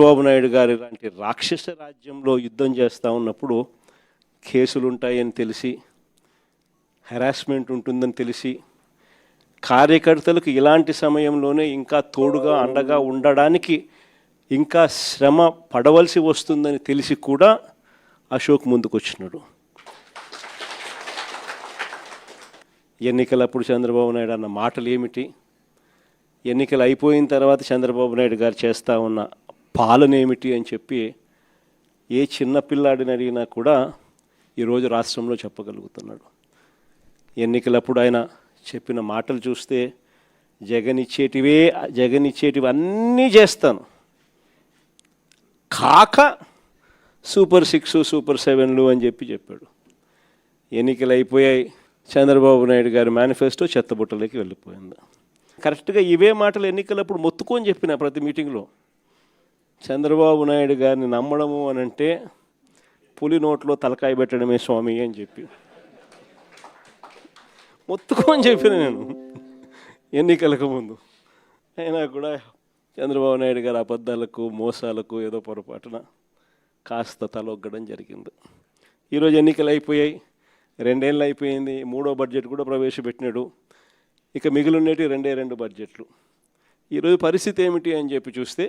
చంద్రబాబు నాయుడు గారి లాంటి రాక్షస రాజ్యంలో యుద్ధం చేస్తూ ఉన్నప్పుడు కేసులు ఉంటాయని తెలిసి, హెరాస్మెంట్ ఉంటుందని తెలిసి, కార్యకర్తలకు ఇలాంటి సమయంలోనే ఇంకా తోడుగా అండగా ఉండడానికి ఇంకా శ్రమ పడవలసి వస్తుందని తెలిసి కూడా అశోక్ ముందుకు వచ్చినాడు. ఎన్నికలప్పుడు చంద్రబాబు నాయుడు అన్న మాటలు ఏమిటి, ఎన్నికలు అయిపోయిన తర్వాత చంద్రబాబు నాయుడు గారు చేస్తూ ఉన్న పాలన ఏమిటి అని చెప్పి ఏ చిన్న పిల్లాడిని అడిగినా కూడా ఈరోజు రాష్ట్రంలో చెప్పగలుగుతున్నాడు. ఎన్నికలప్పుడు ఆయన చెప్పిన మాటలు చూస్తే జగన్ ఇచ్చేటివి అన్నీ చేస్తాను, కాక సూపర్ 6 సూపర్ 7లు అని చెప్పాడు. ఎన్నికలు అయిపోయాయి, చంద్రబాబు నాయుడు గారి మేనిఫెస్టో చెత్తబుట్టలోకి వెళ్ళిపోయింది. కరెక్ట్గా ఇవే మాటలు ఎన్నికలప్పుడు మొత్తుకొని చెప్పిన ప్రతి మీటింగ్లో. చంద్రబాబు నాయుడు గారిని నమ్మడము అని అంటే పులి నోట్లో తలకాయ పెట్టడమే స్వామి అని చెప్పి మొత్తుకొని చెప్పిన నేను ఎన్నికలకు ముందు. అయినా కూడా చంద్రబాబు నాయుడు గారి అబద్ధాలకు మోసాలకు ఏదో పొరపాటున కాస్త తలొగ్గడం జరిగింది. ఈరోజు ఎన్నికలు అయిపోయాయి, 2 ఏళ్ళు అయిపోయింది, 3వ బడ్జెట్ కూడా ప్రవేశపెట్టినాడు. ఇక మిగిలినటి 2 బడ్జెట్లు. ఈరోజు పరిస్థితి ఏమిటి అని చెప్పి చూస్తే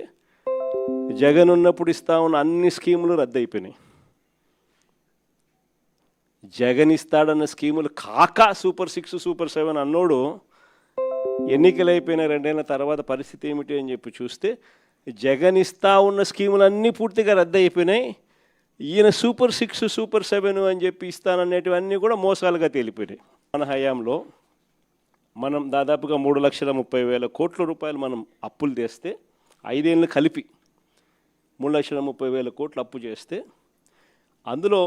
జగన్ ఉన్నప్పుడు ఇస్తా ఉన్న అన్ని స్కీములు రద్దయిపోయినాయి. జగన్ ఇస్తాడన్న స్కీములు కాక సూపర్ 6 సూపర్ 7 అన్నోడు ఎన్నికలు అయిపోయిన 2 ఏళ్ళ తర్వాత పరిస్థితి ఏమిటి అని చెప్పి చూస్తే జగన్ ఇస్తా ఉన్న స్కీములన్నీ పూర్తిగా రద్దయిపోయినాయి. ఈయన సూపర్ 6 సూపర్ 7 అని చెప్పి ఇస్తాననేటివన్నీ కూడా మోసాలుగా తేలిపోయినాయి. మన హయాంలో మనం దాదాపుగా 3,30,000 కోట్ల రూపాయలు మనం అప్పులు తెస్తే, 5 ఏళ్ళు కలిపి 3,30,000 కోట్లు అప్పు చేస్తే అందులో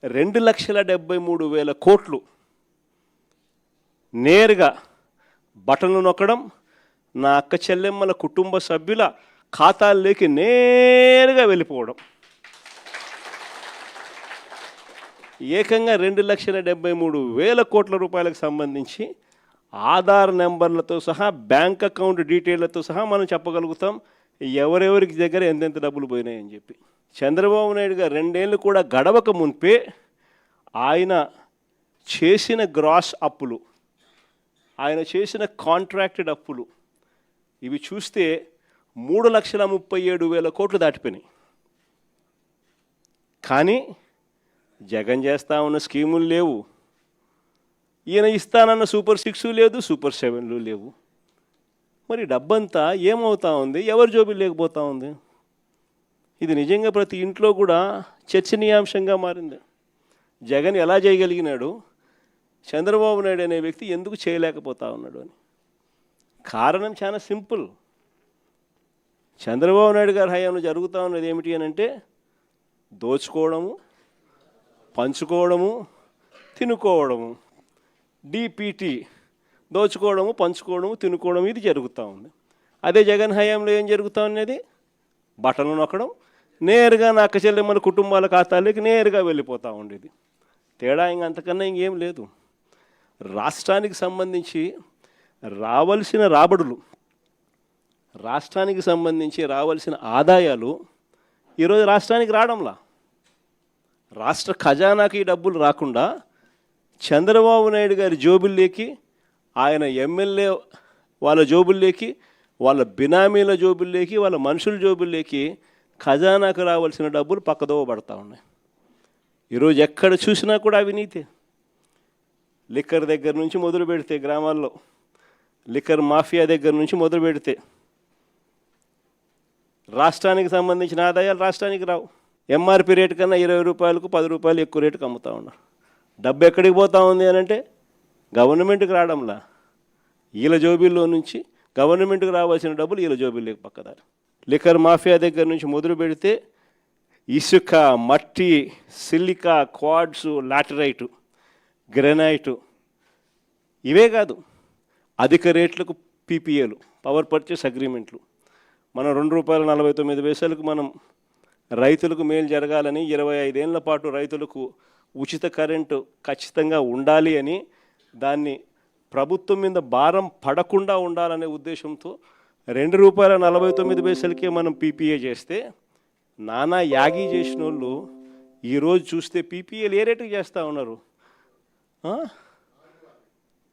2,73,000 కోట్లు నేరుగా బటన్లు నొక్కడం, నా అక్క చెల్లెమ్మల కుటుంబ సభ్యుల ఖాతాల్లోకి నేరుగా వెళ్ళిపోవడం. ఏకంగా 2,73,000 కోట్ల రూపాయలకు సంబంధించి ఆధార్ నెంబర్లతో సహా, బ్యాంక్ అకౌంట్ డీటెయిల్తో సహా మనం చెప్పగలుగుతాం ఎవరెవరికి దగ్గర ఎంతెంత డబ్బులు పోయినాయని చెప్పి. చంద్రబాబు నాయుడు గారు 2 ఏళ్ళు కూడా గడవక మునిపే ఆయన చేసిన గ్రాస్ అప్పులు, ఆయన చేసిన కాంట్రాక్టెడ్ అప్పులు ఇవి చూస్తే 3,37,000 కోట్లు దాటిపోయినాయి. కానీ జగన్ చేస్తా ఉన్న స్కీములు లేవు, ఈయన ఇస్తానన్న సూపర్ 6 లేదు, సూపర్ 7లు లేవు. మరి డబ్బంతా ఏమవుతా ఉంది, ఎవరి జోబులు లేకపోతా ఉంది? ఇది నిజంగా ప్రతి ఇంట్లో కూడా చర్చనీయాంశంగా మారింది. జగన్ ఎలా చేయగలిగినాడు, చంద్రబాబు నాయుడు అనే వ్యక్తి ఎందుకు చేయలేకపోతా ఉన్నాడు అని. కారణం చాలా సింపుల్. చంద్రబాబు నాయుడు గారి హయాంలో జరుగుతూ ఉన్నది ఏమిటి అని అంటే దోచుకోవడము, పంచుకోవడము, తినుకోవడము. డిపిటి, దోచుకోవడము, పంచుకోవడము, తినుకోవడం, ఇది జరుగుతూ ఉంది. అదే జగన్ హయాంలో ఏం జరుగుతూ ఉన్నది, బటన్లు నొక్కడం, నేరుగా నా అక్క చెల్లెమ్మల కుటుంబాల ఖాతాలోకి నేరుగా వెళ్ళిపోతూ ఉండేది. తేడా అంతకన్నా ఇంకేం లేదు. రాష్ట్రానికి సంబంధించి రావాల్సిన రాబడులు, రాష్ట్రానికి సంబంధించి రావాల్సిన ఆదాయాలు ఈరోజు రాష్ట్రానికి రావడంలా. రాష్ట్ర ఖజానాకి ఈ డబ్బులు రాకుండా చంద్రబాబు నాయుడు గారి జోబుల్లోకి, ఆయన ఎమ్మెల్యే వాళ్ళ జోబుల్లోకి, వాళ్ళ బినామీల జోబుల్లోకి, వాళ్ళ మనుషుల జోబుల్లోకి ఖజానాకు రావాల్సిన డబ్బులు పక్కదోవ పడతా ఉన్నాయి. ఈరోజు ఎక్కడ చూసినా కూడా అవినీతి. లిక్కర్ దగ్గర నుంచి మొదలు పెడితే, గ్రామాల్లో లిక్కర్ మాఫియా దగ్గర నుంచి మొదలు పెడితే రాష్ట్రానికి సంబంధించిన ఆదాయాలు రాష్ట్రానికి రావు. ఎంఆర్పి రేటు కన్నా 20 రూపాయలకు 10 రూపాయలు ఎక్కువ రేటుకు అమ్ముతూ ఉన్నారు. డబ్బు ఎక్కడికి పోతా ఉంది అని అంటే గవర్నమెంట్కి రావడంలా, వీళ్ళ జోబీల్లో నుంచి గవర్నమెంట్కి రావాల్సిన డబ్బులు వీళ్ళ జోబీల్లోకి పక్కదారు. లిక్కర్ మాఫియా దగ్గర నుంచి మొదలు పెడితే ఇసుక, మట్టి, సిలికా, క్వాడ్సు, లాటరైటు, గ్రెనైటు, ఇవే కాదు అధిక రేట్లకు పీపీఏలు, పవర్ పర్చేస్ అగ్రిమెంట్లు. మనం ₹2.49 మనం రైతులకు మేలు జరగాలని 25 ఏళ్ల పాటు రైతులకు ఉచిత కరెంటు ఖచ్చితంగా ఉండాలి అని, దాన్ని ప్రభుత్వం మీద భారం పడకుండా ఉండాలనే ఉద్దేశంతో ₹2.49కే మనం పీపీఏ చేస్తే నానా యాగి చేసిన వాళ్ళు ఈరోజు చూస్తే పీపీఏలు ఏ రేటుకి చేస్తూ ఉన్నారు?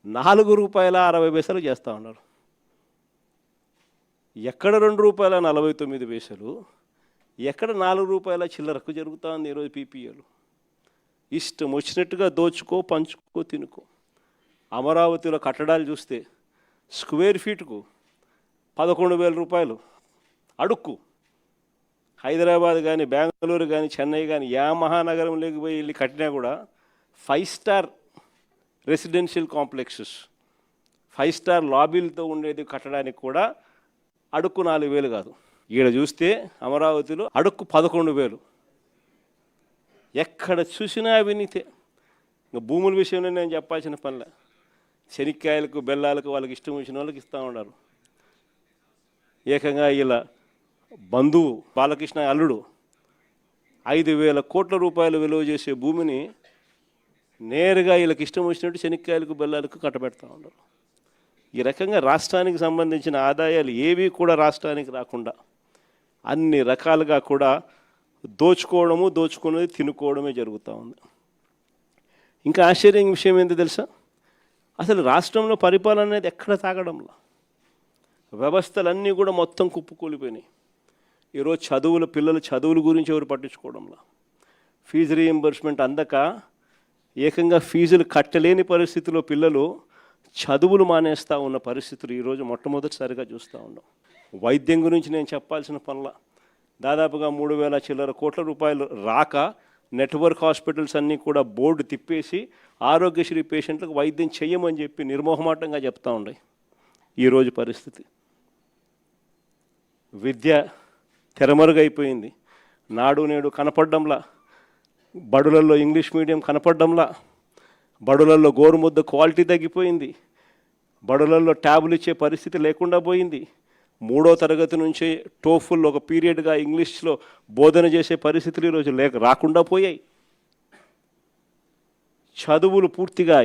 ₹4.60 చేస్తూ ఉన్నారు. ఎక్కడ ₹2.49, ఎక్కడ ₹4 చిల్లరకు జరుగుతూ ఉంది ఈరోజు పీపీఏలు. ఇష్టం వచ్చినట్టుగా దోచుకో, పంచుకో, తినుకో. అమరావతిలో కట్టడాలు చూస్తే స్క్వేర్ ఫీట్కు ₹11,000 అడుక్కు. హైదరాబాద్ కానీ, బెంగళూరు కానీ, చెన్నై కానీ, యా మహానగరంలోకి పోయి వెళ్ళి కట్టినా కూడా 5 స్టార్ రెసిడెన్షియల్ కాంప్లెక్సెస్, 5 స్టార్ లాబీలతో ఉండేది కట్టడానికి కూడా అడుక్కు 4,000 కాదు. ఈడ చూస్తే అమరావతిలో అడుక్కు 11,000. ఎక్కడ చూసినా అవినీతే. ఇంకా భూముల విషయంలో నేను చెప్పాల్సిన పనిలే. శనిక్కాయలకు, బెల్లాలకు వాళ్ళకి ఇష్టం వచ్చిన వాళ్ళకి ఇస్తూ ఉన్నారు. ఏకంగా ఇలా బంధువు బాలకృష్ణ అల్లుడు 5,000 కోట్ల రూపాయలు విలువ చేసే భూమిని నేరుగా వీళ్ళకి ఇష్టం వచ్చినట్టు శనిక్కాయలకు, బెల్లాలకు కట్టబెడతా ఉన్నారు. ఈ రకంగా రాష్ట్రానికి సంబంధించిన ఆదాయాలు ఏవి కూడా రాష్ట్రానికి రాకుండా అన్ని రకాలుగా కూడా దోచుకోవడము, దోచుకున్నది తినుకోవడమే జరుగుతూ ఉంది. ఇంకా ఆశ్చర్యం విషయం ఏంటో తెలుసా? అసలు రాష్ట్రంలో పరిపాలన అనేది ఎక్కడ తాగడంలో, వ్యవస్థలన్నీ కూడా మొత్తం కుప్పకూలిపోయినాయి. ఈరోజు పిల్లల చదువుల గురించి ఎవరు పట్టించుకోవడంలో, ఫీజు రీయింబర్స్మెంట్ అందక ఏకంగా ఫీజులు కట్టలేని పరిస్థితిలో పిల్లలు చదువులు మానేస్తూ ఉన్న పరిస్థితులు ఈరోజు మొట్టమొదటిసారిగా చూస్తూ ఉన్నాం. వైద్యం గురించి నేను చెప్పాల్సిన పనుల దాదాపుగా 3,000 చిల్లర కోట్ల రూపాయలు రాక నెట్వర్క్ హాస్పిటల్స్ అన్నీ కూడా బోర్డు తిప్పేసి ఆరోగ్యశ్రీ పేషెంట్లకు వైద్యం చెయ్యమని చెప్పి నిర్మోహమాటంగా చెప్తూ ఉన్నాయి. ఈరోజు పరిస్థితి విద్య తెరమరుగైపోయింది. నాడు నేడు కనపడ్డంలా, బడులలో ఇంగ్లీష్ మీడియం కనపడ్డంలా, బడులలో గోరుముద్ద క్వాలిటీ తగ్గిపోయింది, బడులలో ట్యాబులు ఇచ్చే పరిస్థితి లేకుండా పోయింది. 3వ తరగతి నుంచే టోఫుల్ ఒక పీరియడ్గా ఇంగ్లీష్లో బోధన చేసే పరిస్థితులు ఈరోజు రాకుండా పోయాయి. చదువులు పూర్తిగా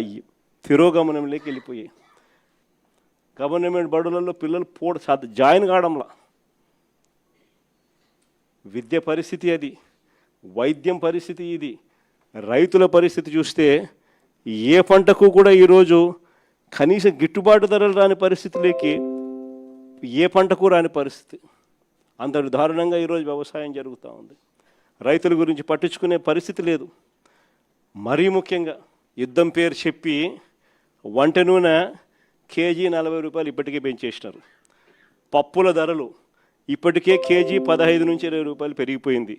తిరోగమనంలోకి వెళ్ళిపోయాయి. గవర్నమెంట్ బడులలో పిల్లలు జాయిన్ కావడంలా. విద్య పరిస్థితి అది, వైద్యం పరిస్థితి ఇది. రైతుల పరిస్థితి చూస్తే ఏ పంటకు కూడా ఈరోజు కనీసం గిట్టుబాటు ధరలు రాని పరిస్థితిలోకి, ఏ పంటకు రాని పరిస్థితి. అంతటి దారుణంగా ఈరోజు వ్యవసాయం జరుగుతూ ఉంది. రైతుల గురించి పట్టించుకునే పరిస్థితి లేదు. మరీ ముఖ్యంగా యుద్ధం పేరు చెప్పి వంట నూనె కేజీ ₹40 ఇప్పటికే పెంచేసినారు. పప్పుల ధరలు ఇప్పటికే కేజీ ₹15 నుంచి ₹20 పెరిగిపోయింది.